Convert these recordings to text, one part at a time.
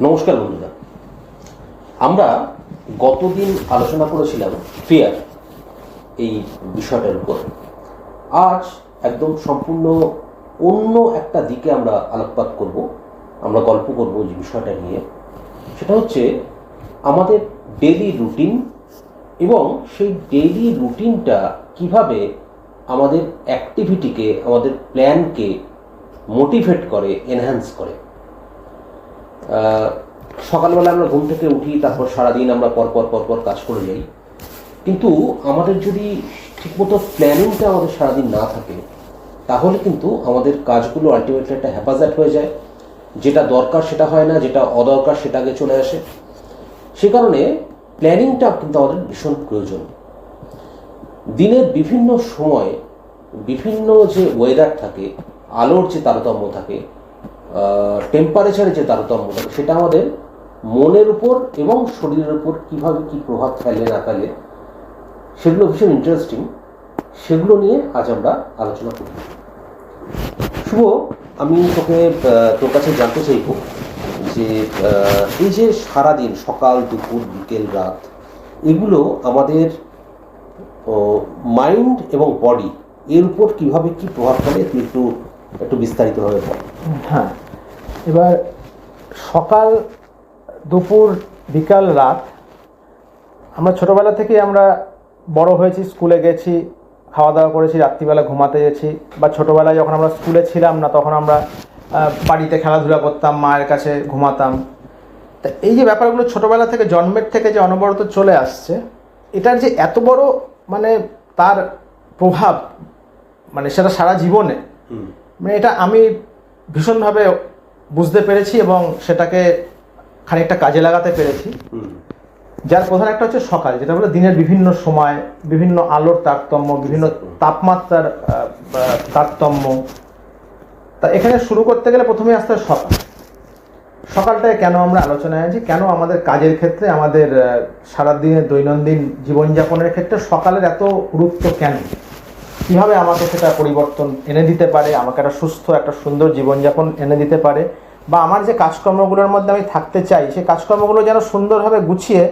নমস্কার বন্ধুরা, আমরা গতদিন আলোচনা করেছিলাম ফিয়ার এই বিষয়টার উপর। আজ একদম সম্পূর্ণ অন্য একটা দিকে আমরা আলোকপাত করব, আমরা গল্প করব যে বিষয়টা নিয়ে। সেটা হচ্ছে আমাদের ডেইলি রুটিন এবং সেই ডেইলি রুটিনটা কিভাবে আমাদের অ্যাক্টিভিটিকে, আমাদের প্ল্যানকে মোটিভেট করে, এনহ্যান্স করে। সকালবেলা আমরা ঘুম থেকে উঠি, তারপর সারাদিন আমরা পরপর কাজ করে যাই, কিন্তু আমাদের যদি ঠিকমতো প্ল্যানিংটা আমাদের সারাদিন না থাকে, তাহলে কিন্তু আমাদের কাজগুলো আলটিমেটলি একটা হ্যাপাজার্ড হয়ে যায়। যেটা দরকার সেটা হয় না, যেটা অদরকার সেটা আগে চলে আসে। সে কারণে প্ল্যানিংটা কিন্তু আমাদের ভীষণ প্রয়োজন। দিনের বিভিন্ন সময় বিভিন্ন যে ওয়েদার থাকে, আলোর যে তারতম্য থাকে, টেম্পারেচারের যে তারতম্য থাকে, সেটা আমাদের মনের উপর এবং শরীরের উপর কীভাবে কী প্রভাব ফেলে না ফেলে, সেগুলো ভীষণ ইন্টারেস্টিং। সেগুলো নিয়ে আজ আমরা আলোচনা করি। শুভ, আমি তোর কাছে জানতে চাইব যে এই যে সারাদিন সকাল, দুপুর, বিকেল, রাত, এগুলো আমাদের মাইন্ড এবং বডি এর উপর কীভাবে কী প্রভাব ফেলে, তুই একটু বিস্তারিতভাবে বল। হ্যাঁ, এবার সকাল, দুপুর, বিকাল, রাত, আমরা ছোটোবেলা থেকে আমরা বড় হয়েছি, স্কুলে গেছি, খাওয়া দাওয়া করেছি, রাত্রিবেলা ঘুমাতে গেছি, বা ছোটোবেলায় যখন আমরা স্কুলে ছিলাম না তখন আমরা বাড়িতে খেলাধুলা করতাম, মায়ের কাছে ঘুমাতাম। তা এই যে ব্যাপারগুলো ছোটোবেলা থেকে, জন্মের থেকে যে অনবরত চলে আসছে, এটার যে এত বড় মানে তার প্রভাব, মানে সেটা সারা জীবনে, মানে এটা আমি ভীষণভাবে বুঝতে পেরেছি এবং সেটাকে খানিকটা কাজে লাগাতে পেরেছি। যার প্রধান একটা হচ্ছে সকাল, যেটা হলো দিনের বিভিন্ন সময়, বিভিন্ন আলোর তারতম্য, বিভিন্ন তাপমাত্রার তারতম্য। তা এখানে শুরু করতে গেলে প্রথমে আসতে হয় সকাল। সকালটায় কেন আমরা আলোচনায় আছি, কেন আমাদের কাজের ক্ষেত্রে, আমাদের সারাদিনের দৈনন্দিন জীবনযাপনের ক্ষেত্রে সকালের এত গুরুত্ব কেন, কীভাবে আমাকে সেটা পরিবর্তন এনে দিতে পারে, আমাকে একটা সুস্থ, একটা সুন্দর জীবনযাপন এনে দিতে পারে, বা আমার যে কাজকর্মগুলোর মধ্যে আমি থাকতে চাই, সেই কাজকর্মগুলো যেন সুন্দরভাবে গুছিয়ে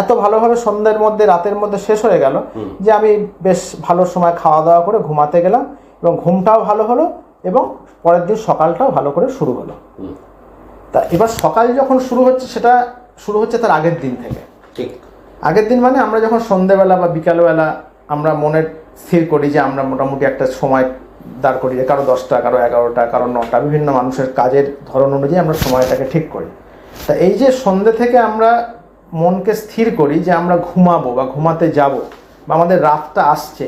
এত ভালোভাবে সন্ধ্যের মধ্যে, রাতের মধ্যে শেষ হয়ে গেল যে আমি বেশ ভালো সময় খাওয়া দাওয়া করে ঘুমাতে গেলাম এবং ঘুমটাও ভালো হলো এবং পরের দিন সকালটাও ভালো করে শুরু হলো। তা এবার সকাল যখন শুরু হচ্ছে, সেটা শুরু হচ্ছে তার আগের দিন থেকে। ঠিক আগের দিন মানে আমরা যখন সন্ধ্যেবেলা বা বিকালবেলা আমরা মনে স্থির করি যে আমরা মোটামুটি একটা সময় দাঁড় করি, কারো 10টা, কারো 11টা, কারো 9টা, বিভিন্ন মানুষের কাজের ধরন অনুযায়ী আমরা সময়টাকে ঠিক করি। তা এই যে সন্ধ্যে থেকে আমরা মনকে স্থির করি যে আমরা ঘুমাবো বা ঘুমাতে যাব, বা আমাদের রাতটা আসছে,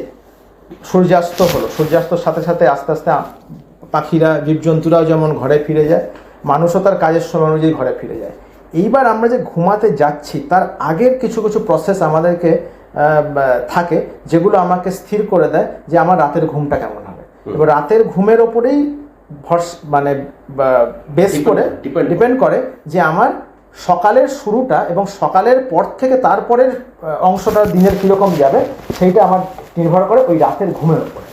সূর্যাস্ত হলো, সূর্যাস্তর সাথে সাথে আস্তে আস্তে পাখিরা, জীবজন্তুরাও যেমন ঘরে ফিরে যায়, মানুষও তার কাজের সময় অনুযায়ী ঘরে ফিরে যায়। এইবার আমরা যে ঘুমাতে যাচ্ছি, তার আগের কিছু কিছু প্রসেস আমাদেরকে থাকে, যেগুলো আমাকে স্থির করে দেয় যে আমার রাতের ঘুমটা কেমন হবে। এবার রাতের ঘুমের ওপরেই মানে বেস করে ডিপেন্ড করে যে আমার সকালের শুরুটা এবং সকালের পর থেকে তারপরের অংশটা দিনের কীরকম যাবে, সেইটা আমার নির্ভর করে ওই রাতের ঘুমের ওপরে।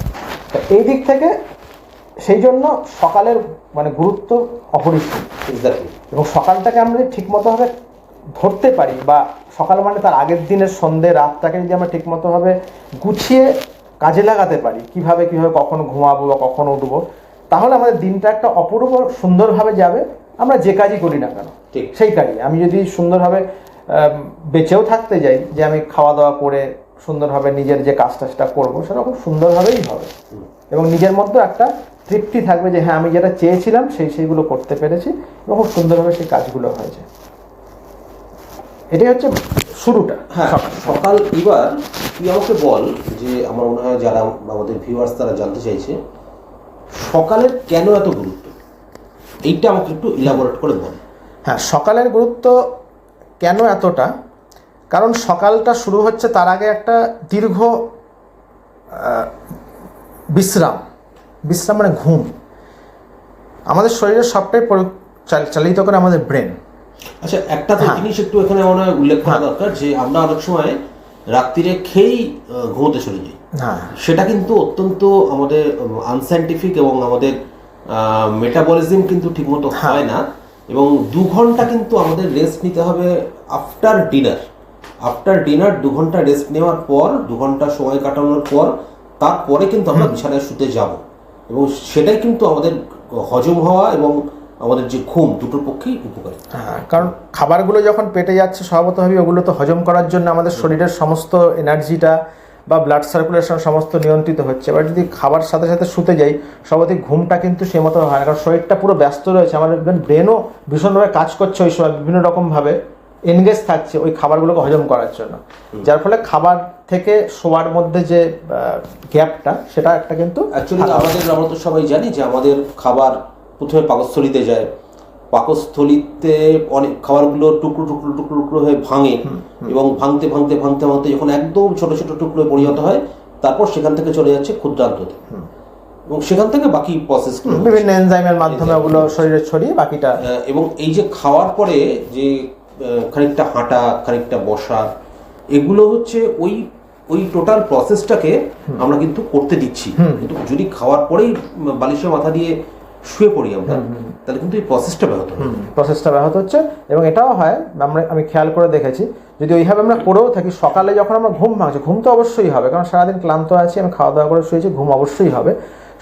তা এই দিক থেকে সেই জন্য সকালের মানে গুরুত্ব অপরিসীম। এবং সকালটাকে আমরা ঠিকমতোভাবে ধরতে পারি, বা সকাল মানে তার আগের দিনের সন্ধ্যে, রাতটাকে যদি আমরা ঠিকমতোভাবে গুছিয়ে কাজে লাগাতে পারি, কিভাবে কখন ঘুমাবো বা কখন উঠবো, তাহলে আমাদের দিনটা একটা অপূর্ব সুন্দরভাবে যাবে। আমরা যে কাজই করি না কেন, ঠিক সেই কাজই আমি যদি সুন্দরভাবে বেঁচেও থাকতে যাই, যে আমি খাওয়া দাওয়া করে সুন্দরভাবে নিজের যে কাজটা সেটা করবো, সেটা খুব সুন্দরভাবেই হবে এবং নিজের মধ্যে একটা তৃপ্তি থাকবে যে হ্যাঁ, আমি যেটা চেয়েছিলাম সেইগুলো করতে পেরেছি এবং খুব সুন্দরভাবে সেই কাজগুলো হয়েছে। এটাই হচ্ছে শুরুটা। হ্যাঁ, সকাল। এবার তুই আমাকে বল যে, আমার মনে হয় যারা আমাদের ভিউয়ার্স তারা জানতে চাইছে সকালের কেন এত গুরুত্ব, এইটা আমাকে একটু ইলাবোরেট করে বল। হ্যাঁ, সকালের গুরুত্ব কেন এতটা, কারণ সকালটা শুরু হচ্ছে, তার আগে একটা দীর্ঘ বিশ্রাম মানে ঘুম। আমাদের শরীরের সবটাই চালিত করে আমাদের ব্রেন। আচ্ছা, একটা তো জিনিস একটু এখানে মনে হয় উল্লেখ করা দরকার, যে আমরা অনেক সময় রাত্রিরে খেয়েই ঘুমোতে চলে যাই। সেটা কিন্তু অত্যন্ত আমাদের আনসাইন্টিফিক এবং আমাদের মেটাবলিজম কিন্তু ঠিকমতো হয় না। এবং 2 ঘন্টা কিন্তু আমাদের রেস্ট নিতে হবে আফটার ডিনার 2 ঘন্টা রেস্ট নেওয়ার পর 2 ঘন্টা সময় কাটানোর পর তারপরে কিন্তু আমরা বিছানায় শুতে যাব, এবং সেটাই কিন্তু আমাদের হজম হওয়া এবং আমাদের যে ঘুম দুটোর পক্ষেই উপকারী। হ্যাঁ, কারণ খাবারগুলো যখন পেটে যাচ্ছে স্বভাবতভাবে ওগুলো তো হজম করার জন্য আমাদের শরীরের সমস্ত এনার্জিটা বা ব্লাড সার্কুলেশন সমস্ত নিয়ন্ত্রিত হচ্ছে। এবার যদি খাবার সাথে সাথে শুতে যাই স্বভাবতই ঘুমটা কিন্তু সেই মতো হয় না, কারণ শরীরটা পুরো ব্যস্ত রয়েছে, আমাদের ব্রেনও ভীষণভাবে কাজ করছে ওই সময়, বিভিন্ন রকমভাবে এনগেজ থাকছে ওই খাবারগুলোকে হজম করার জন্য, যার ফলে খাবার থেকে শোয়ার মধ্যে যে গ্যাপটা সেটা একটা কিন্তু অ্যাকচুয়ালি আমরা তো সবাই জানি যে আমাদের খাবার প্রথমে পাকস্থলিতে যায়, পাকস্থলিতে অনেক খাবারগুলো টুকরো টুকরো টুকরো টুকরো হয়ে ভাঙে, এবং ভাঙতে ভাঙতে ভাঙতে ভাঙতে যখন একদম ছোট ছোট টুকরো পরিণত হয় তারপর সেখান থেকে চলে যাচ্ছে ক্ষুদ্রান্ততে, এবং সেখান থেকে বাকি প্রসেস বিভিন্ন এনজাইমের মাধ্যমে ওগুলো শরীরে ছড়িয়ে বাকিটা। এবং এই যে খাওয়ার পরে যে খানিকটা হাঁটা, খানিকটা বসা, এগুলো হচ্ছে ওই টোটাল প্রসেসটাকে আমরা কিন্তু করতে দিচ্ছি। কিন্তু যদি খাওয়ার পরেই বালিশে মাথা দিয়ে শুয়ে পড়ি আমরা, তাহলে কিন্তু এই প্রসেসটা ব্যাহত হচ্ছে। এবং এটাও হয়, আমি খেয়াল করে দেখেছি, যদি ওইভাবে আমরা করেও থাকি, সকালে যখন আমরা ঘুম ভাঙছি, ঘুম তো অবশ্যই হবে, কারণ সারাদিন ক্লান্ত আছি, আমি খাওয়া দাওয়া করে শুয়েছি, ঘুম অবশ্যই হবে।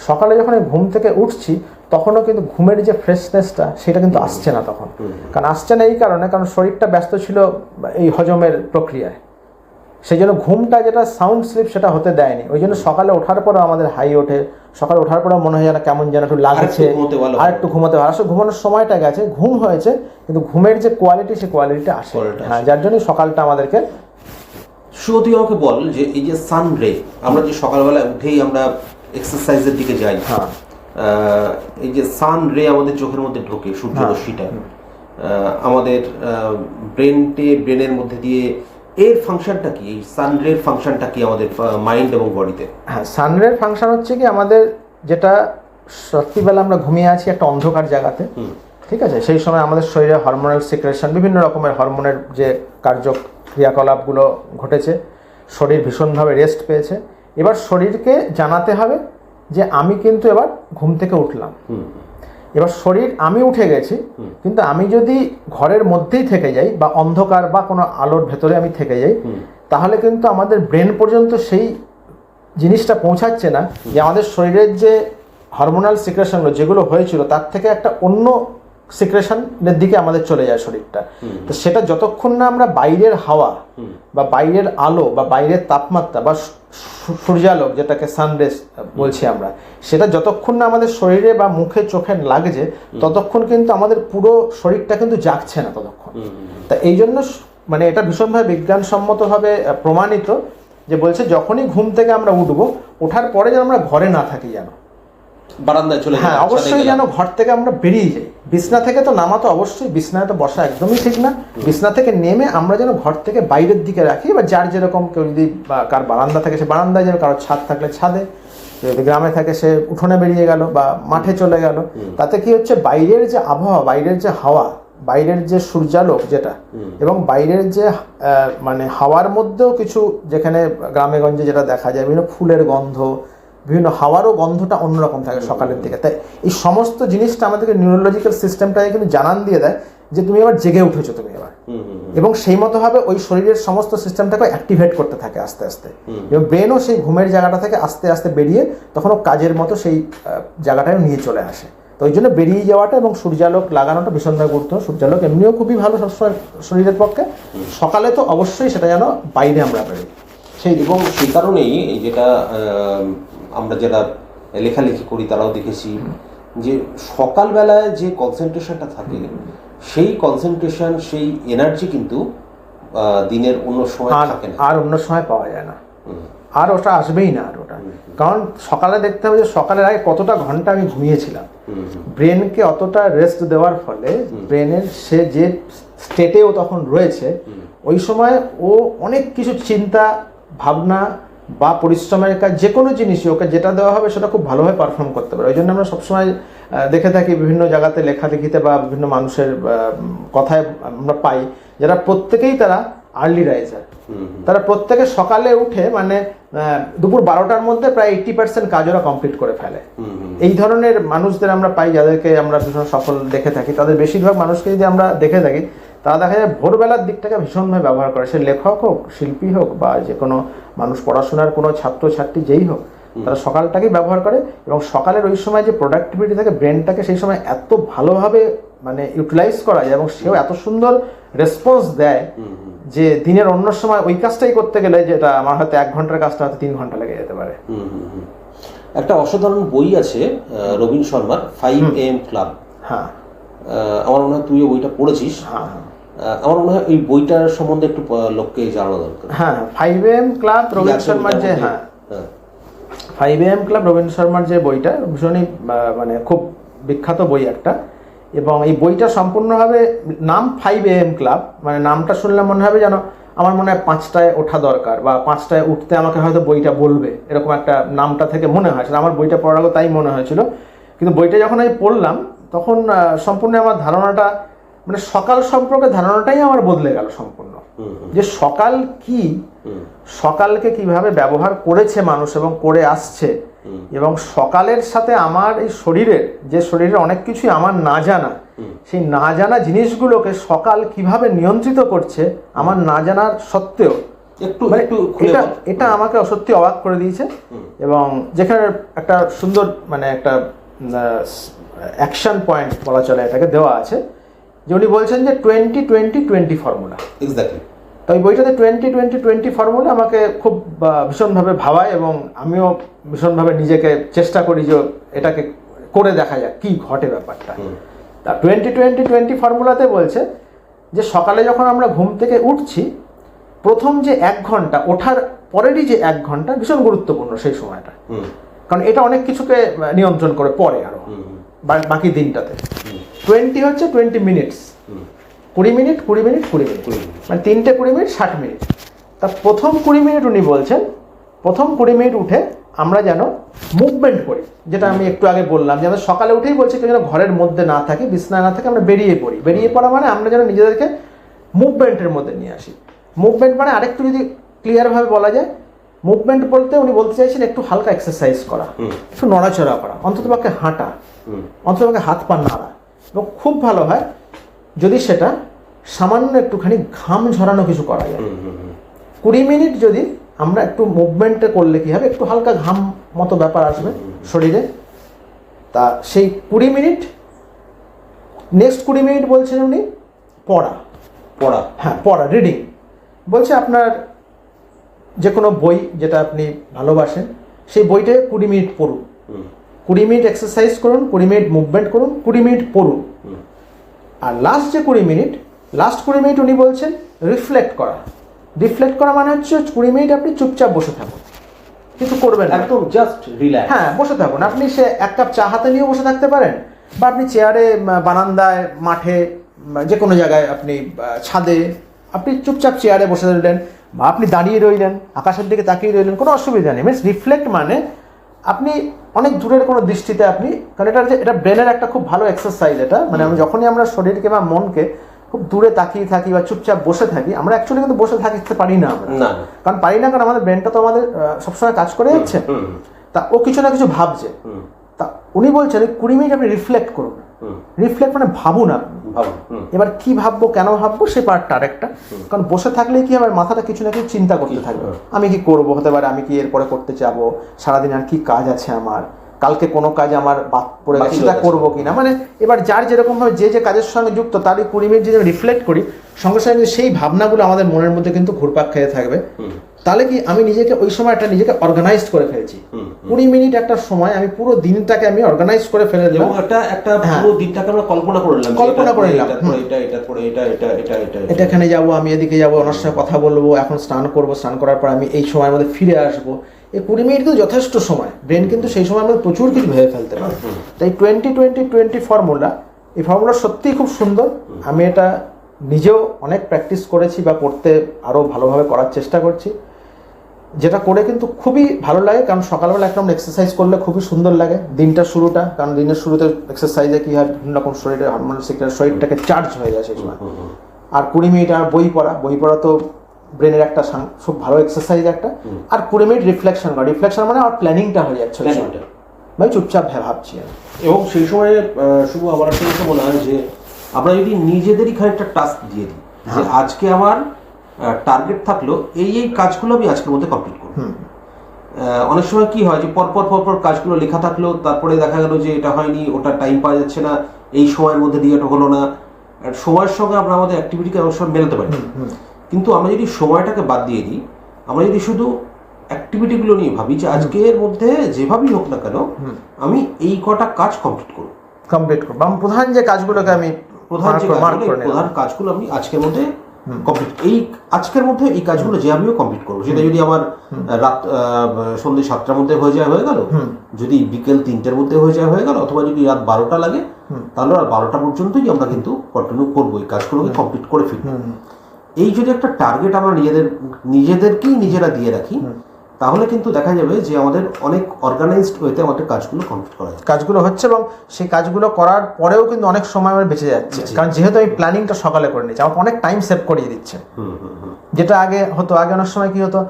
সকালে যখন আমি ঘুম থেকে উঠছি তখনও কিন্তু ঘুমের যে ফ্রেশনেসটা সেটা কিন্তু আসছে না তখন। কারণ আসছে না এই কারণে, কারণ শরীরটা ব্যস্ত ছিল এই হজমের প্রক্রিয়ায়, সেই জন্য ঘুমটা যেটা সাউন্ড স্লিপ সেটা হতে দেয়নি। ওই জন্য সকালে ওঠার পরেও আমাদের হাই ওঠে, সকালে ওঠার পরেও মনে হয় যেন কেমন যেন একটু লাগছে, আর একটু ঘুমোতে ভালো। আসলে ঘুমানোর সময়টা গেছে, ঘুম হয়েছে, কিন্তু ঘুমের যে কোয়ালিটি সেই কোয়ালিটিটা আসে। হ্যাঁ, যার জন্য সকালটা আমাদেরকে। শুধু আমাকে বল যে এই যে সান রে, আমরা যে সকালবেলা উঠেই আমরা এক্সারসাইজের দিকে যাই, এই যে সান রে আমাদের চোখের মধ্যে ঢোকে, সূর্যরশ্মিটা আমাদের ব্রেনের মধ্যে দিয়ে, এর ফাংশনটা কি? এই সানরের ফাংশনটা কি আমাদের মাইন্ড এবং বডিতে? হ্যাঁ, সানরের ফাংশন হচ্ছে কি, আমাদের যেটা রাত্রিবেলা আমরা ঘুমিয়ে আছি একটা অন্ধকার জায়গাতে, ঠিক আছে, সেই সময় আমাদের শরীরে হরমোনাল সিক্রেশন, বিভিন্ন রকমের হরমোনের যে ক্রিয়াকলাপগুলো ঘটেছে, শরীর ভীষণভাবে রেস্ট পেয়েছে। এবার শরীরকে জানাতে হবে যে আমি কিন্তু এবার ঘুম থেকে উঠলাম। এবার শরীর, আমি উঠে গেছি, কিন্তু আমি যদি ঘরের মধ্যেই থেকে যাই বা অন্ধকার বা কোনো আলোর ভেতরে আমি থেকে যাই, তাহলে কিন্তু আমাদের ব্রেন পর্যন্ত সেই জিনিসটা পৌঁছাচ্ছে না যে আমাদের শরীরের যে হরমোনাল সিক্রেশনগুলো যেগুলো হয়েছিল তার থেকে একটা অন্য সিক্রেশনের দিকে আমাদের চলে যায় শরীরটা। তো সেটা যতক্ষণ না আমরা বাইরের হাওয়া বা বাইরের আলো বা বাইরের তাপমাত্রা বা সূর্যালোক, যেটাকে সানরেস বলছি আমরা, সেটা যতক্ষণ না আমাদের শরীরে বা মুখে চোখে লাগছে, ততক্ষণ কিন্তু আমাদের পুরো শরীরটা কিন্তু জাগছে না ততক্ষণ। তা এই জন্য মানে এটা ভীষণভাবে বিজ্ঞানসম্মতভাবে প্রমাণিত যে বলছে যখনই ঘুম থেকে আমরা উঠবো, ওঠার পরে যেন আমরা ঘরে না থাকি, যেন বারান্দায় চলে, হ্যাঁ অবশ্যই যেন ঘর থেকে আমরা বেরিয়ে যাই। বিছনা থেকে তো নামা তো অবশ্যই, বিছনায় তো বসা একদমই ঠিক না। বিছনা থেকে নেমে আমরা যেন ঘর থেকে বাইরের দিকে রাখি, বা যার যেরকম, কেউ যদি কার বারান্দা থাকে সে বারান্দায়, যেন কারো ছাদ থাকলে ছাদে, যদি গ্রামে থাকে সে উঠোনে বেরিয়ে গেল বা মাঠে চলে গেল। তাতে কি হচ্ছে, বাইরের যে আবহাওয়া, বাইরের যে হাওয়া, বাইরের যে সূর্যালোক যেটা, এবং বাইরের যে মানে হাওয়ার মধ্যেও কিছু, যেখানে গ্রামে গঞ্জে যেটা দেখা যায় বিভিন্ন ফুলের গন্ধ, বিভিন্ন হাওয়ারও গন্ধটা অন্যরকম থাকে সকালের দিকে। তাই এই সমস্ত জিনিসটা আমাদেরকে নিউরোলজিক্যাল সিস্টেমটাকে কিন্তু জানান দিয়ে দেয় যে তুমি এবার জেগে উঠেছো তুমি এবার, এবং সেই মতোভাবে ওই শরীরের সমস্ত সিস্টেমটাকে অ্যাক্টিভেট করতে থাকে আস্তে আস্তে, এবং ব্রেনও সেই ঘুমের জায়গাটা থেকে আস্তে আস্তে বেরিয়ে তখন ও কাজের মতো সেই জায়গাটায় নিয়ে চলে আসে। তো ওই জন্য বেরিয়ে যাওয়াটা এবং সূর্যালোক লাগানোটা ভীষণভাবে গুরুত্বপূর্ণ। সূর্যালোক এমনিও খুবই ভালো সবসময় শরীরের পক্ষে, সকালে তো অবশ্যই সেটা যেন বাইরে আমরা বেরোই। এবং সেই কারণেই যেটা আমরা যারা লেখালেখি করি তারাও দেখেছি যে সকালবেলায় যে কনসেন্ট্রেশনটা থাকে, সেই কনসেন্ট্রেশন, সেই এনার্জি কিন্তু দিনের অন্য সময় থাকে না, আর অন্য সময় পাওয়া যায় না, আর ওটা আসবেই না আর ওটা। কারণ সকালে দেখতে হবে যে সকালের আগে কতটা ঘন্টা আমি ঘুমিয়েছিলাম। ব্রেনকে অতটা রেস্ট দেওয়ার ফলে ব্রেনের সে যে স্টেটেও তখন রয়েছে, ওই সময় ও অনেক কিছু চিন্তা ভাবনা বা পরিশ্রমের কাজ, যে কোনো জিনিসই ওকে যেটা দেওয়া হবে সেটা খুব ভালোভাবে পারফর্ম করতে পারে। ওই জন্য আমরা সবসময় দেখে থাকি বিভিন্ন জায়গাতে লেখালেখিতে বা বিভিন্ন মানুষের কথায় আমরা পাই, যারা প্রত্যেকেই তারা আর্লি রাইজার, তারা প্রত্যেকে সকালে উঠে মানে দুপুর 12টার মধ্যে প্রায় 80% কাজ ওরা কমপ্লিট করে ফেলে। এই ধরনের মানুষদের আমরা পাই যাদেরকে আমরা ভীষণ সফল দেখে থাকি। তাদের বেশিরভাগ মানুষকে যদি আমরা দেখে থাকি, তারা দেখা যায় ভোরবেলার দিকটাকে ভীষণভাবে ব্যবহার করে, সে লেখক হোক, শিল্পী হোক, বা যে কোনো মানুষ, পড়াশোনার কোনো ছাত্রছাত্রী যেই হোক, তারা সকালটাকেই ব্যবহার করে। এবং সকালের ওই সময় যে প্রোডাক্টিভিটি থাকে, ব্রেনটাকে সেই সময় এত ভালোভাবে মানে ইউটিলাইজ করা যায় এবং সেও এত সুন্দর রেসপন্স দেয় যে দিনের অন্য সময় ওই কাজটাই করতে গেলে যেটা আমার হয়তো 1 ঘন্টার কাজটা হয়তো 3 ঘন্টা লেগে যেতে পারে। একটা অসাধারণ বই আছে রবীন শর্মার 5 AM ক্লাব। হ্যাঁ, আমার মনে হয় তুইও বইটা পড়েছিস। হ্যাঁ, আমার মনে হয় এই বইটার সম্বন্ধে একটু লোককে জানানো দরকার। হ্যাঁ, 5 AM ক্লাব রবীন শর্মার যে, হ্যাঁ 5 AM ক্লাব রবীন শর্মার যে বইটা ভীষণই মানে খুব বিখ্যাত বই একটা। এবং এই বইটা সম্পূর্ণভাবে নাম 5 AM ক্লাব, মানে নামটা শুনলে মনে হবে যেন আমার মনে হয় 5টায় ওঠা দরকার, বা 5টায় উঠতে আমাকে হয়তো বইটা বলবে, এরকম একটা নামটা থেকে মনে হয়। আমার বইটা পড়ার আগে তাই মনে হয়েছিল। কিন্তু বইটা যখন আমি পড়লাম তখন সম্পূর্ণ আমার ধারণাটা, মানে সকাল সম্পর্কে ধারণাটাই আমার বদলে গেল সম্পূর্ণ। যে সকাল কি, সকালকে কিভাবে ব্যবহার করেছে মানুষ এবং করে আসছে, এবং সকালের সাথে আমার এই শরীরের অনেক কিছুই আমার না জানা, সেই না জানা জিনিসগুলোকে সকাল কিভাবে নিয়ন্ত্রিত করছে আমার না জানার সত্ত্বেও, এটা আমাকে সত্যি অবাক করে দিয়েছে। এবং যেখানে একটা সুন্দর মানে একটা অ্যাকশন পয়েন্ট বলা চলে এটাকে দেওয়া আছে, যে উনি বলছেন যে 20-20-20 ফর্মুলা। এক্স্যাক্টলি। তো এই বইটাতে 20-20-20 ফর্মুলা আমাকে খুব ভীষণভাবে ভাবায়, এবং আমিও ভীষণভাবে নিজেকে চেষ্টা করি যে এটাকে করে দেখা যাক কি ঘটে ব্যাপারটা। তা 20-20-20 ফর্মুলাতে বলছে যে সকালে যখন আমরা ঘুম থেকে উঠছি, প্রথম যে 1 ঘন্টা, ওঠার পরেরই যে 1 ঘন্টা ভীষণ গুরুত্বপূর্ণ সেই সময়টা, কারণ এটা অনেক কিছুকে নিয়ন্ত্রণ করে পরে আরো বাকি দিনটাতে। 20 হচ্ছে 20 মিনিটস, 20 মিনিট, 20 মিনিট, 20 মিনিট, মানে 3টে 20 মিনিট 60 মিনিট। তা প্রথম 20 মিনিট উনি বলছেন, প্রথম 20 মিনিট উঠে আমরা যেন মুভমেন্ট করি, যেটা আমি একটু আগে বললাম, যে আমরা সকালে উঠেই বলছি কেউ যেন ঘরের মধ্যে না থাকি, বিছনায় না থাকি, আমরা বেরিয়ে পড়ি। বেরিয়ে পড়া মানে আমরা যেন নিজেদেরকে মুভমেন্টের মধ্যে নিয়ে আসি। মুভমেন্ট মানে আরেকটু যদি ক্লিয়ারভাবে বলা যায়, মুভমেন্ট বলতে উনি বলতে চাইছেন একটু হালকা এক্সারসাইজ করা, একটু নড়াচড়া করা, অন্ততপক্ষে হাঁটা, অন্ততপক্ষে হাত পা নাড়া। এবং খুব ভালো হয় যদি সেটা সামান্য একটুখানি ঘাম ঝরানো কিছু করা যায়। 20 মিনিট যদি আমরা একটু মুভমেন্টে করলে কি হবে, একটু হালকা ঘাম মতো ব্যাপার আসবে শরীরে। তা সেই 20 মিনিট, নেক্সট 20 মিনিট বলছেন উনি পড়া। হ্যাঁ, পড়া, রিডিং। বলছে আপনার যে কোনো বই যেটা আপনি ভালোবাসেন, সেই বইটাকে 20 মিনিট পড়ুন, 20 মিনিট এক্সারসাইজ করুন, 20 মিনিট মুভমেন্ট করুন, 20 মিনিট পড়ুন। আর লাস্ট 20 মিনিট উনি বলছেন রিফ্লেক্ট করা। রিফ্লেক্ট করা মানে হচ্ছে 20 মিনিট আপনি চুপচাপ বসে থাকুন, কিছু করবেন না, একদম জাস্ট রিল্যাক্স। হ্যাঁ, বসে থাকুন। আপনি সে 1 কাপ চা হাতে নিয়েও বসে থাকতে পারেন, বা আপনি চেয়ারে, বারান্দায়, মাঠে, যে কোনো জায়গায়, আপনি ছাদে, আপনি চুপচাপ চেয়ারে বসে রইলেন, বা আপনি দাঁড়িয়ে রইলেন, আকাশের দিকে তাকিয়ে রইলেন, কোনো অসুবিধা নেই। মিনস রিফ্লেক্ট মানে আপনি অনেক দূরের কোনো দৃষ্টিতে আপনি, কারণ এটা ব্রেনের একটা খুব ভালো এক্সারসাইজ এটা। মানে যখনই আমরা শরীরকে বা মনকে খুব দূরে তাকিয়ে থাকি বা চুপচাপ বসে থাকি, আমরা অ্যাকচুয়ালি কিন্তু বসে থাকতে পারি না আমরা, কারণ আমাদের ব্রেনটা তো আমাদের সবসময় কাজ করে যাচ্ছে, তা ও কিছু না কিছু ভাবছে। তা উনি বলছেন 20 মিনিট আপনি রিফ্লেক্ট করুন। রিফ্লেক্ট মানে ভাবুন আপনি। এবার কি ভাববো, কেন ভাববো, সে পার্টটা আরেকটা। কারণ বসে থাকলে কি আমার মাথাটা কিছু না কিছু চিন্তা করতে থাকবে, আমি কি করবো, হতে পারে আমি কি এরপরে করতে চাবো, সারাদিন আর কি কাজ আছে আমার, কালকে কোনো কাজ আমার বাদ পড়ে গেছে, সেটা করবো কিনা। মানে এবার যার যেরকম ভাবে যে কাজের সঙ্গে যুক্ত, তার 20 মিনিট যদি রিফ্লেক্ট করি, সঙ্গে সঙ্গে সেই ভাবনাগুলো আমাদের মনের মধ্যে কিন্তু ঘুরপাক খেয়ে থাকবে। তাহলে কি আমি নিজেকে ওই সময়টা নিজেকে অর্গানাইজড করে ফেলছি। 20 মিনিট একটা সময় আমি পুরো দিনটাকে আমি অর্গানাইজ করে ফেলে দিলাম, একটা পুরো দিনটাকে আমরা কল্পনা করে নিলাম, এটা এখানে যাবো, আমি এদিকে যাবো, ওনার সঙ্গে কথা বলবো, এখন স্নান করবো, স্নান করার পর আমি এই সময়ের মধ্যে ফিরে আসবো। এই 20 মিনিট কিন্তু যথেষ্ট সময়, ব্রেন কিন্তু সেই সময় আমাদের প্রচুর কিছু ভেবে ফেলতে পারে। তাই 20-20-20 ফর্মুলা, এই ফর্মুলা সত্যিই খুব সুন্দর। আমি এটা নিজেও অনেক প্র্যাকটিস করেছি বা করতে আরও ভালোভাবে করার চেষ্টা করছি, যেটা করে কিন্তু খুবই ভালো লাগে। কারণ সকালবেলা একদম এক্সারসাইজ করলে খুবই সুন্দর লাগে দিনটার শুরুটা, কারণ দিনের শুরুতে এক্সারসাইজে কি হয়, বিভিন্ন রকম শরীরের হরমোনাল সিগন্যাল, শরীরটাকে চার্জ হয়ে যায় সেই সময়। আর 20 মিনিট আর বই পড়া তো ব্রেনের একটা খুব ভালো এক্সারসাইজ একটা। আর 20 মিনিট রিফ্লেকশন করা, রিফ্লেকশন মানে আমার প্ল্যানিংটা হয়ে যাচ্ছে, ভাই চুপচাপ ভাবছি। এবং সেই সময় শুধু আমার একটা কথা মনে হয় যে আমরা যদি নিজেদেরই খানিকটা টাস্ক দিয়ে দিই যে আজকে আমার টার্গেট থাকলো এই কাজগুলো আমি আজকের মধ্যে কমপ্লিট করব। অনেক সময় কি হয় যে পরপর কাজগুলো লেখা থাকলো, তারপরে দেখা গেল যে এটা হয়নি, ওটা টাইম পাওয়া যাচ্ছে না, এই সময়ের মধ্যে দিয়ে এটা হলো না। সময়ের সঙ্গে আমরা আমাদের অ্যাক্টিভিটিকে অনেক সময় মেলাতে পারি, কিন্তু আমরা যদি সময়টাকে বাদ দিয়ে দিই, আমরা যদি শুধু অ্যাক্টিভিটিগুলো নিয়ে ভাবি যে আজকের মধ্যে যেভাবেই হোক না কেন আমি এই কটা কাজ কমপ্লিট করবো। প্রধান যে কাজগুলোকে আমি প্রধান কাজগুলো আমি আজকের মধ্যে কমপ্লিট, আজকের মধ্যে এই কাজগুলো যে আমিও কমপ্লিট করবো। সেটা যদি আমার রাত সন্ধ্যে 7টার মধ্যে হয়ে গেল, যদি বিকেল 3টের মধ্যে হয়ে গেল, অথবা যদি রাত 12টা লাগে, তাহলে আর 12টা পর্যন্তই আমরা কিন্তু কন্টিনিউ করবো, এই কাজগুলোকে কমপ্লিট করে ফিরবো। এই যদি একটা টার্গেট আমরা নিজেদেরকেই নিজেরা দিয়ে রাখি, তাহলে কিন্তু দেখা যাবে যে আমাদের অনেক অর্গানাইজড ওয়েতে আমাদের কাজগুলো কমপ্লিট করা যায়, কাজগুলো হচ্ছে, এবং সেই কাজগুলো করার পরেও কিন্তু অনেক সময় আমার বেঁচে যাচ্ছে, কারণ যেহেতু আমি প্ল্যানিংটা সকালে করে নিচ্ছি, আমাকে অনেক টাইম সেভ করিয়ে দিচ্ছে। যেটা আগে অনেক সময় কি হতো,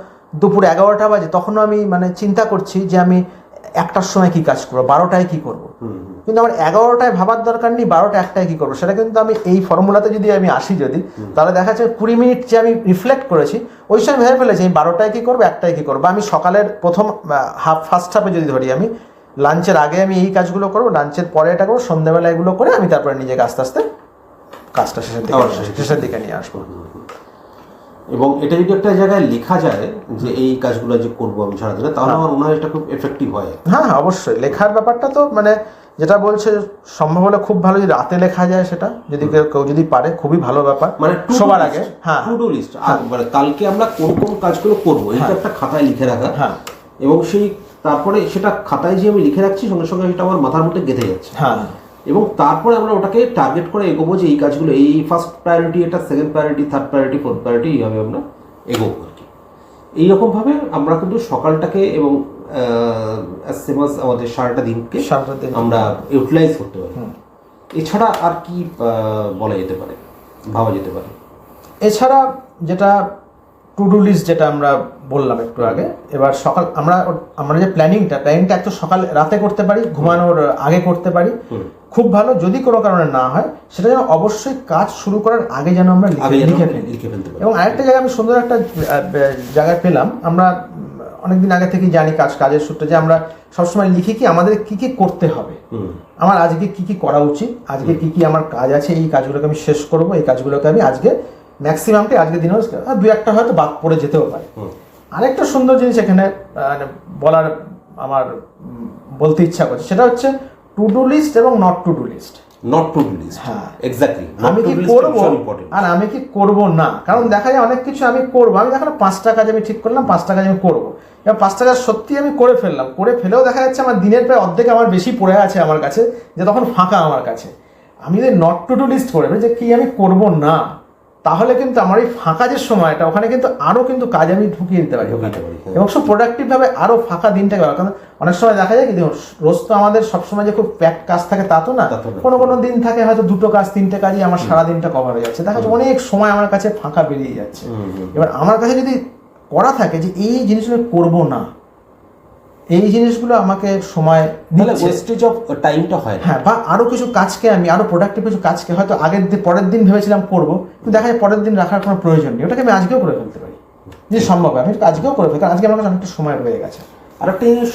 দুপুর 11টা বাজে, তখনও আমি মানে চিন্তা করছি যে আমি 1টার সময় কি কাজ করবো, 12টায় কি করবো, কিন্তু আমার 11টায় ভাবার দরকার নেই 12টা 1টায় কি করবো। সেটা কিন্তু আমি এই ফর্মুলাতে যদি আমি আসি, তাহলে দেখা যাচ্ছে 20 মিনিট যে আমি রিফ্লেক্ট করেছি, ওই সময় ভেবে ফেলেছি আমি 12টায় কি করবো, 1টায় কি করবো। আমি সকালের প্রথম ফার্স্ট হাফে যদি ধরি, আমি লাঞ্চের আগে আমি এই কাজগুলো করবো, লাঞ্চের পরে এটা করবো, সন্ধ্যাবেলা এগুলো করে আমি তারপরে নিজেকে আস্তে আস্তে কাজটা শেষের দিকে নিয়ে আসবো। এবং এটা যদি একটা জায়গায় লেখা যায় যে এই কাজগুলো যে করবো আমি সারাদিনে, তাহলে আমার মনে হয় এটা খুব এফেক্টিভ হয়। হ্যাঁ, অবশ্যই লেখার ব্যাপারটা তো মানে যেটা বলছে, সম্ভব হলে খুব ভালো যদি রাতে লেখা যায়, সেটা যদি কেউ যদি পারে খুবই ভালো ব্যাপার, মানে সবার আগে। হ্যাঁ, টু ডু লিস্ট, মানে কালকে আমরা কোন কোন কাজগুলো করবো এটা একটা খাতায় লিখে রাখা। হ্যাঁ, এবং তারপরে সেটা খাতায় যে আমি লিখে রাখছি, সঙ্গে সঙ্গে সেটা আমার মাথার মধ্যে গেঁথে যাচ্ছে। হ্যাঁ, এবং তারপরে আমরা ওটাকে টার্গেট করে এগোবো যে এই কাজগুলো, এই ফার্স্ট প্রায়োরিটি, এটা second priority, third priority, fourth priority, এইভাবে আমরা এগোবো আর কি। এইরকমভাবে আমরা কিন্তু সকালটাকে এবং আমাদের সারাটা দিনকে আমরা ইউটিলাইজ করতে পারি। এছাড়া আর কি বলা যেতে পারে, ভাবা যেতে পারে? এছাড়া যেটা টু ডু লিস্ট, যেটা আমরা বললাম একটু আগে, এবার সকাল আমরা যে প্ল্যানিংটা একটু সকাল রাতে করতে পারি, ঘুমানোর আগে করতে পারি, খুব ভালো। যদি কোনো কারণে না হয়, সেটা যেন অবশ্যই কাজ শুরু করার আগে যেন আমরা লিখে ফেলতে পারি। এবং আরেকটা জায়গায় আমি সুন্দর একটা জায়গায় পেলাম, আমরা অনেকদিন আগে থেকেই জানি কাজের সূত্রে, যে আমরা সবসময় লিখি কি আমাদের কি কি করতে হবে, আমার আজকে কি কি করা উচিত, আজকে কি কি আমার কাজ আছে, এই কাজগুলোকে আমি শেষ করবো, এই কাজগুলোকে আমি আজকে ম্যাক্সিমামটি আজকের দিনে 2-1টা হয়তো বাদ পড়ে যেতেও পারে। আরেকটা সুন্দর জিনিস এখানে আমার বলতে ইচ্ছা করছে, সেটা হচ্ছে টু ডু লিস্ট এবং নট টু ডু লিস্ট। হ্যাঁ, এক্স্যাক্টলি। আমি কি করবো আর আমি কি করবো না, কারণ দেখা যায় অনেক কিছু আমি করবো, আমি দেখালাম 5টা কাজ আমি ঠিক করলাম, 5টা কাজ আমি করবো, এবার 5টা কাজ সত্যি আমি করে ফেলেও দেখা যাচ্ছে আমার দিনের প্রায় অর্ধেক আমার বেশি পড়ে আছে আমার কাছে, যে তখন ফাঁকা আমার কাছে। আমি যদি নট টু ডু লিস্ট করে যে কি আমি করবো না, তাহলে কিন্তু আমার এই ফাঁকা যে সময়টা, ওখানে কিন্তু আরো কিন্তু কাজ আমি ঢুকিয়ে দিতে পারি এবং খুব প্রোডাক্টিভ ভাবে আরো ফাঁকা দিনটাকে। কারণ অনেক সময় দেখা যায় কি, রোজ তো আমাদের সবসময় যে খুব প্যাকড কাজ থাকে তা তো না, কোনো দিন থাকে হয়তো 2টো কাজ 3টে কাজই আমার সারা দিনটা কভার হয়ে যাচ্ছে, দেখা যাচ্ছে অনেক সময় আমার কাছে ফাঁকা বেরিয়ে যাচ্ছে। এবার আমার কাছে যদি করা থাকে যে এই জিনিসগুলো করবো না, এই জিনিসগুলো আমাকে সময় ওয়েস্টেজ অফ টাইমটা হয়। হ্যাঁ, বা আরো কিছু কাজকে আমি আরো প্রোডাক্টিভ কিছু কাজকে হয়তো পরের দিন ভেবেছিলাম করবো, কিন্তু দেখা যায় পরের দিন রাখার কোনো প্রয়োজন নেই, ওটাকে আমি আজকেও করে ফেলতে পারি, যে সম্ভব আমি আজকেও করে ফেলি, কারণ আজকে আমার কাছে অনেকটা সময় রয়ে গেছে। আর একটা জিনিস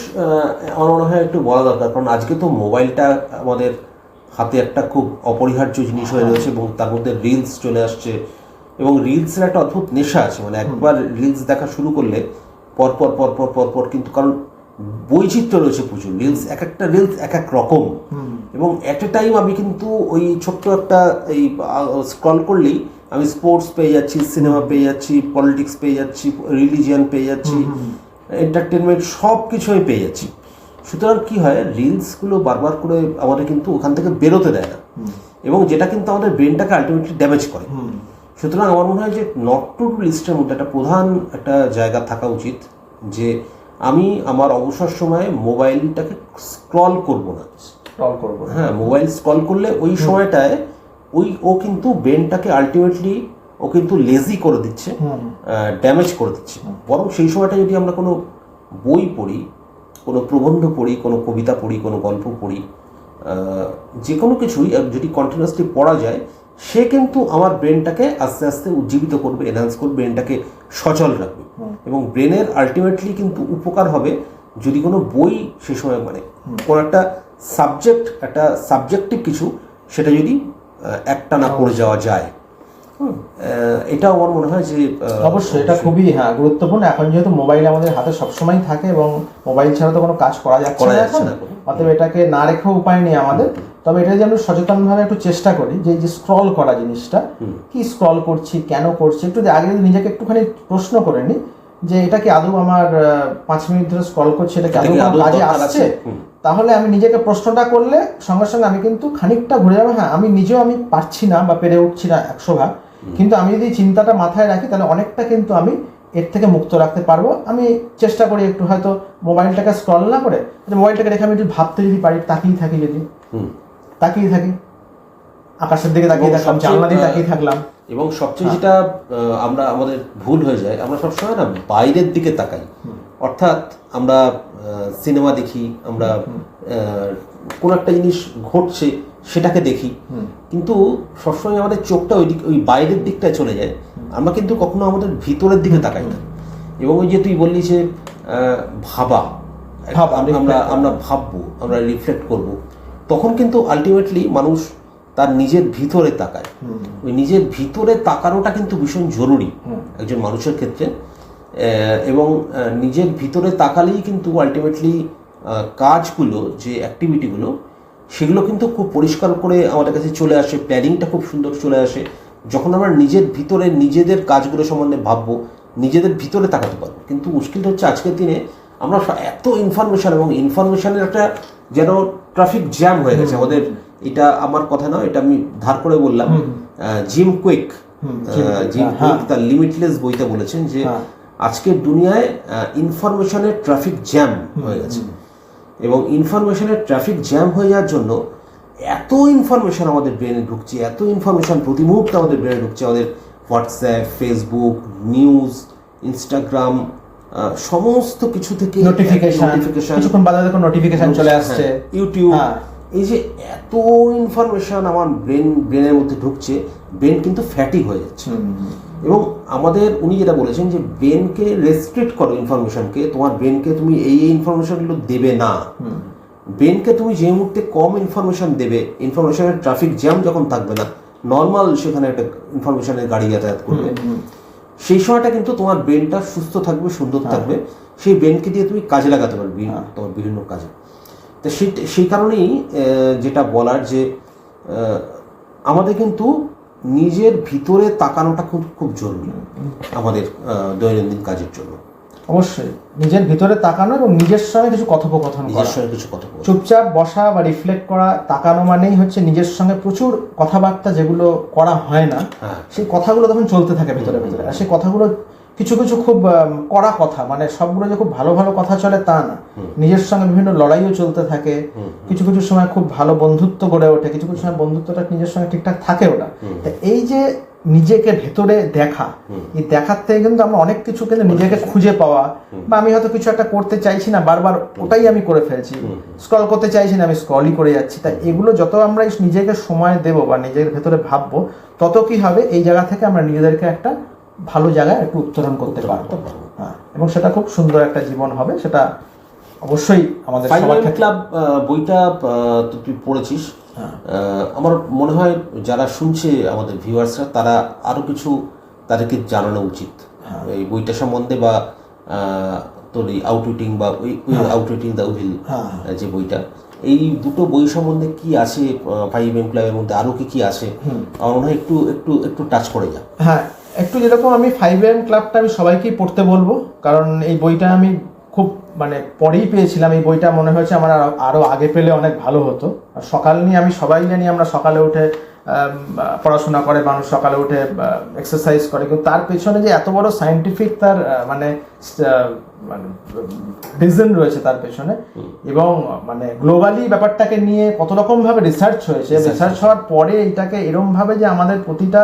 আমার মনে হয় একটু বলা দরকার, কারণ আজকে তো মোবাইলটা আমাদের হাতে একটা খুব অপরিহার্য জিনিস হয়ে রয়েছে, এবং তার মধ্যে রিলস চলে আসছে, এবং রিলসের একটা অদ্ভুত নেশা আছে, মানে একবার রিলস দেখা শুরু করলে পরপর কিন্তু, কারণ বৈচিত্র্য রয়েছে প্রচুর, এক একটা রিলস এক এক রকম, এবং এট এ টাইম আমি কিন্তু ওই ছোট্ট একটা এই স্ক্রল করলেই আমি স্পোর্টস পেয়ে যাচ্ছি, সিনেমা পেয়ে যাচ্ছি, পলিটিক্স পেয়ে যাচ্ছি, রিলিজিয়ান পেয়ে যাচ্ছি, এন্টারটেনমেন্ট, সব কিছু আমি পেয়ে যাচ্ছি। সুতরাং কি হয়, রিলসগুলো বারবার করে আমাদের কিন্তু ওখান থেকে বেরোতে দেয় না, এবং যেটা কিন্তু আমাদের ব্রেনটাকে আলটিমেটলি ড্যামেজ করে। সুতরাং আমার মনে হয় যে নট টু ডু লিস্টের মধ্যে একটা প্রধান একটা জায়গা থাকা উচিত, যে আমি আমার অবসর সময়ে মোবাইলটাকে স্ক্রল করব না। হ্যাঁ, মোবাইল স্ক্রল করলে ওই সময়টায় ও কিন্তু ব্রেনটাকে আলটিমেটলি ও কিন্তু লেজি করে দিচ্ছে, ড্যামেজ করে দিচ্ছে। বরং সেই সময়টা যদি আমরা কোনো বই পড়ি, কোনো প্রবন্ধ পড়ি, কোনো কবিতা পড়ি, কোনো গল্প পড়ি, যে কোনো কিছুই যদি কন্টিনিউয়াসলি পড়া যায়, সে কিন্তু আমার ব্রেনটাকে আস্তে আস্তে উজ্জীবিত করবে, এনহ্যান্স করবে, ব্রেনটাকে সচল রাখবে। এবং ব্রেনের আলটিমেটলি কিন্তু উপকার হবে যদি কোনো বই সে সময় মানে কোনো একটা সাবজেক্টিভ কিছু সেটা যদি একটানা পড়ে যাওয়া যায়। এটা আমার মনে হয় যে অবশ্যই এটা খুবই গুরুত্বপূর্ণ। এখন যেহেতু মোবাইল আমাদের হাতে সবসময় থাকে এবং মোবাইল ছাড়া তো কোনো কাজ করা যাচ্ছে না, অতএব এটাকে না রেখেও উপায় নেই আমাদের। তবে এটা যে আমরা সচেতনভাবে একটু চেষ্টা করি যে স্ক্রল করা জিনিসটা, কি স্ক্রল করছি, কেন করছি, একটু আগে নিজেকে একটুখানি প্রশ্ন করে নিই যে এটা কি আদৌ আমার 5 মিনিট ধরে স্ক্রল করছি, এটা কি আদৌ কাজে আসছে। তাহলে আমি নিজেকে প্রশ্নটা করলে সঙ্গে সঙ্গে আমি কিন্তু খানিকটা ঘুরে যাবো। হ্যাঁ, আমি নিজেও আমি পারছি না বা পেরে উঠছি না 100 ভাগ, কিন্তু আমি যদি চিন্তাটা মাথায় রাখি তাহলে অনেকটা কিন্তু আমি এর থেকে মুক্ত রাখতে পারবো। আমি চেষ্টা করি একটু হয়তো মোবাইলটাকে স্ক্রল না করে মোবাইলটাকে রেখে আমি একটু ভাবতে যদি পারি, তাকিয়ে থাকি, যদি তাকিয়ে থাকি, আকাশের দিকে তাকিয়ে থাকলাম, জানলা দিয়ে তাকিয়ে থাকলাম। এবং সবচেয়ে যেটা আমরা আমাদের ভুল হয়ে যায়, আমরা সবসময় না বাইরের দিকে তাকাই। অর্থাৎ আমরা সিনেমা দেখি, আমরা কোন একটা জিনিস ঘটছে সেটাকে দেখি, কিন্তু সবসময় আমাদের চোখটা ওই বাইরের দিকটায় চলে যায়। আমরা কিন্তু কখনো আমাদের ভিতরের দিকে তাকাই না। এবং ওই যে তুই বললি যে আমরা ভাববো, আমরা রিফ্লেক্ট করব, তখন কিন্তু আলটিমেটলি মানুষ তার নিজের ভিতরে তাকায়। ওই নিজের ভিতরে তাকানোটা কিন্তু ভীষণ জরুরি একজন মানুষের ক্ষেত্রে। এবং নিজের ভিতরে তাকালেই কিন্তু আলটিমেটলি কাজগুলো, যে অ্যাক্টিভিটিগুলো, সেগুলো কিন্তু খুব পরিষ্কার করে আমাদের কাছে চলে আসে, প্ল্যানিংটা খুব সুন্দর চলে আসে। যখন আমরা নিজের ভিতরে নিজেদের কাজগুলো সম্বন্ধে ভাববো, নিজেদের ভিতরে তাকাতে পারবো। কিন্তু মুশকিলটা হচ্ছে আজকের দিনে আমরা এত ইনফরমেশন, এবং ইনফরমেশনের একটা যেন ট্রাফিক জ্যাম হয়ে গেছে আমাদের। এটা আমার কথা নয়, এটা আমি ধার করে বললাম। জিম কুইক তার লিমিটলেস বইতে বলেছেন যে আজকের দুনিয়ায় ইনফরমেশনের ট্রাফিক জ্যাম হয়ে গেছে। এবং ইনফরমেশনের ট্রাফিক জ্যাম হয়ে যাওয়ার জন্য এত ইনফরমেশন আমাদের ব্রেনে ঢুকছে, এত ইনফরমেশন প্রতি মুহূর্তে আমাদের ব্রেনে ঢুকছে। আমাদের হোয়াটসঅ্যাপ, ফেসবুক, নিউজ, ইনস্টাগ্রাম, সমস্ত কিছু থেকে নোটিফিকেশন, কিছুক্ষণ বাদে দেখো নোটিফিকেশন চলে আসছে, ইউটিউব। এই যে এত ইনফরমেশন আমার ব্রেনের মধ্যে ঢুকছে, ব্রেন কিন্তু ফ্যাটিক হয়ে যাচ্ছে। এবং আমাদের উনি যেটা বলেছেন যে ব্রেনকে রেস্ট্রিক্ট করো ইনফরমেশনকে, তোমার ব্রেনকে তুমি এই ইনফরমেশনগুলো দেবে না। ব্রেনকে তুমি যে মুহূর্তে কম ইনফরমেশন দেবে, ইনফরমেশনের ট্রাফিক জ্যাম যখন থাকবে না, নর্মাল সেখানে একটা ইনফরমেশনের গাড়ি যাতায়াত করবে, সেই সময়টা কিন্তু তোমার ব্রেনটা সুস্থ থাকবে, সুন্দর থাকবে। সেই ব্রেনকে দিয়ে তুমি কাজে লাগাতে পারবে তোমার বিভিন্ন কাজে। তো সেই কারণেই যেটা বলার যে আমাদের কিন্তু নিজের ভিতরে তাকানোটা খুব জরুরি আমাদের দৈনন্দিন কাজের জন্য। অবশ্যই নিজের ভিতরে তাকানো এবং নিজের সঙ্গে কিছু কথোপকথন করা, চুপচাপ বসা বা রিফ্লেক্ট করা। তাকানো মানেই হচ্ছে নিজের সঙ্গে প্রচুর কথাবার্তা যেগুলো করা হয় না, সেই কথাগুলো তখন চলতে থাকে ভিতরে ভিতরে। আর সেই কথাগুলো কিছু কিছু খুব কড়া কথা, মানে সবগুলো যে খুব ভালো ভালো কথা চলে তা না। নিজের সঙ্গে বিভিন্ন লড়াইও চলতে থাকে, কিছু কিছু সময় খুব ভালো বন্ধুত্ব গড়ে ওঠে, কিছু কিছু সময় বন্ধুত্বটা নিজের সঙ্গে ঠিকঠাক থাকে ওটা। এই যে নিজেকে ভেতরে দেখা, এই দেখার থেকে কিন্তু আমরা অনেক কিছু কিন্তু নিজেকে খুঁজে পাওয়া, বা আমি হয়তো কিছু একটা করতে চাইছি না, বারবার ওটাই আমি করে ফেলছি, স্ক্রল করতে চাইছি না, আমি স্ক্রলই করে যাচ্ছি। তাই এগুলো যত আমরা নিজেকে সময় দেবো বা নিজের ভেতরে ভাববো, তত কি হবে এই জায়গা থেকে আমরা নিজেদেরকে একটা ভালো জায়গায় একটু উত্তরণ করতে পারবো। এবং সেটা খুব সুন্দর একটা জীবন হবে। সেটা অবশ্যই আমাদের ক্লাব বইটা তুই পড়েছিস, আমার মনে হয় যারা শুনছে আমাদের ভিউয়ার্সরা, তারা আরো কিছু তাদেরকে জানানো উচিত এই বইটা সম্বন্ধে, বা তোর এই আউটউইটিং বা আউটউইটিং দ্য উইল যে বইটা, এই দুটো বই সম্বন্ধে কি আছে 5am ক্লাবের মধ্যে, আরো কি আছে আমার মনে হয় একটু একটু একটু টাচ করে যা। হ্যাঁ, একটু যেরকম আমি 5am ক্লাবটা আমি সবাইকেই পড়তে বলবো, কারণ এই বইটা আমি খুব পরেই পেয়েছিলাম। এই বইটা মনে হয়েছে আমার আরো আগে পেলে অনেক ভালো হতো। আর সকাল নিয়ে আমি সবাই জানি, আমরা সকালে উঠে পড়াশোনা করে, মানুষ সকালে উঠে এক্সারসাইজ করে, কিন্তু তার পেছনে যে এত বড় সায়েন্টিফিক তার রিজন রয়েছে তার পেছনে, এবং গ্লোবালি ব্যাপারটাকে নিয়ে কত রকম ভাবে রিসার্চ হয়েছে। রিসার্চ হওয়ার পরে এটাকে এরকম ভাবে যে আমাদের প্রতিটা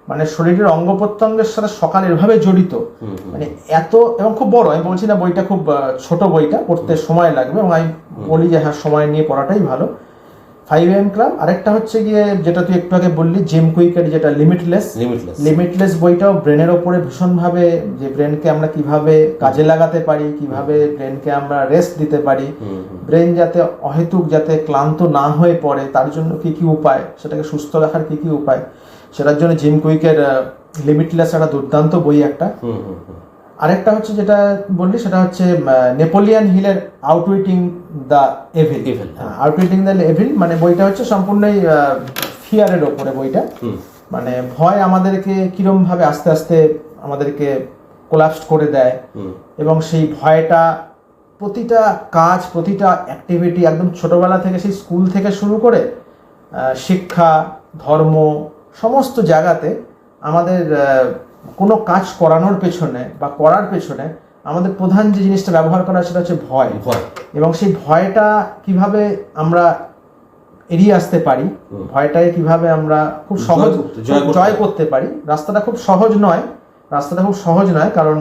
মানে শরীরের অঙ্গ প্রত্যঙ্গের সাথে সকাল এভাবে জড়িত, মানে এত, এবং খুব বড়, আমি বলছি না বইটা খুব ছোট, বইটা পড়তে সময় লাগবে, এবং আমি বলি যে হ্যাঁ সময় নিয়ে পড়াটাই ভালো। 5am club. আরেকটা হচ্ছে গিয়ে যেটা তুই একটু আগে বললি জিম কুইকের, যেটা লিমিটলেস বইটাও ব্রেনের ওপরে ভীষণভাবে, যে ব্রেনকে আমরা কিভাবে কাজে লাগাতে পারি, কিভাবে ব্রেনকে আমরা রেস্ট দিতে পারি, ব্রেন যাতে অহেতুক যাতে ক্লান্ত না হয়ে পড়ে তার জন্য কি কি উপায়, সেটাকে সুস্থ রাখার কি কি উপায়, সেটার জন্য জিম কুইকের লিমিটলেস একটা দুর্দান্ত বই একটা। আরেকটা হচ্ছে যেটা বললি সেটা হচ্ছে নেপোলিয়ান হিলের outwitting the evil. Outwitting the evil মানে বইটা হচ্ছে সম্পূর্ণই ফিয়ারের ওপরে বইটা, মানে ভয় আমাদেরকে কিরম ভাবে আস্তে আস্তে আমাদেরকে কোলাপস করে দেয়, এবং সেই ভয়টা প্রতিটা কাজ, প্রতিটা অ্যাক্টিভিটি, একদম ছোটবেলা থেকে সেই স্কুল থেকে শুরু করে শিক্ষা, ধর্ম, সমস্ত জায়গাতে আমাদের কোনো কাজ করানোর পেছনে বা করার পেছনে আমাদের প্রধান যে জিনিসটা ব্যবহার করা সেটা হচ্ছে ভয়। এবং সেই ভয়টা কিভাবে আমরা এড়িয়ে আসতে পারি, ভয়টাকে কিভাবে আমরা খুব সহজ জয় করতে পারি। রাস্তাটা খুব সহজ নয়, কারণ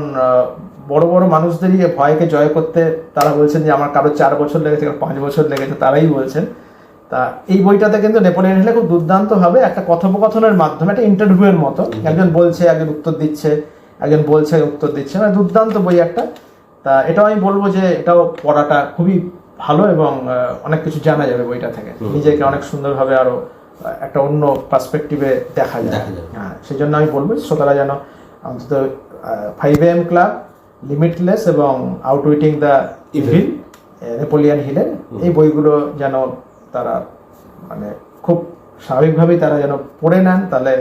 বড় বড় মানুষদেরই ভয়কে জয় করতে, তারা বলছেন যে আমার কারো 4 বছর লেগেছে, কারো 5 বছর লেগেছে, তারাই বলছেন। তা এই বইটাতে কিন্তু নেপোলিয়ন হিল খুব দুর্দান্ত ভাবে একটা কথোপকথনের মাধ্যমে, একটা ইন্টারভিউয়ের মতো, একজন বলছে, একজন উত্তর দিচ্ছে, একজন বলছে, উত্তর দিচ্ছে, মানে দুর্দান্ত বই একটা। তা এটাও আমি বলবো যে এটাও পড়াটা খুবই ভালো, এবং অনেক কিছু জানা যাবে বইটা থেকে, নিজেকে অনেক সুন্দরভাবে আরো একটা অন্য পার্সপেক্টিভে দেখা যায়। হ্যাঁ, সেই জন্য আমি বলবো শ্রোতারা যেন অন্তত 5am ক্লাব, লিমিটলেস এবং আউটউইটিং দ্য ইভিল, নেপোলিয়ান হিলের এই বইগুলো যেন তারা মানে খুব স্বাভাবিকভাবেই তারা যেন পড়ে নেন, তাহলে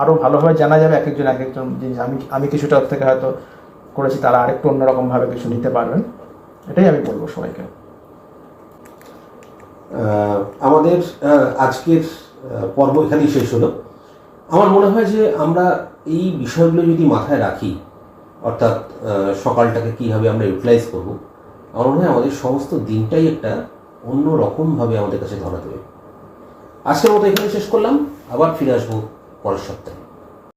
আরো ভালোভাবে জানা যাবে এক একজন জিনিস। আমি কিছুটা ওর থেকে হয়তো করেছি, তারা আরেকটু অন্যরকম ভাবে কিছু নিতে পারবেন, এটাই আমি বলবো সবাইকে। আমাদের আজকের পর্ব এখানেই শেষ হলো। আমার মনে হয় যে আমরা এই বিষয়গুলো যদি মাথায় রাখি, অর্থাৎ সকালটাকে কীভাবে আমরা ইউটিলাইজ করব, আমার মনে হয় আমাদের সমস্ত দিনটাই একটা অন্য রকমভাবে আমাদের কাছে ধরা দেবে। আজকের মতো এখানে শেষ করলাম, আবার ফিরে আসবো পরের সপ্তাহে।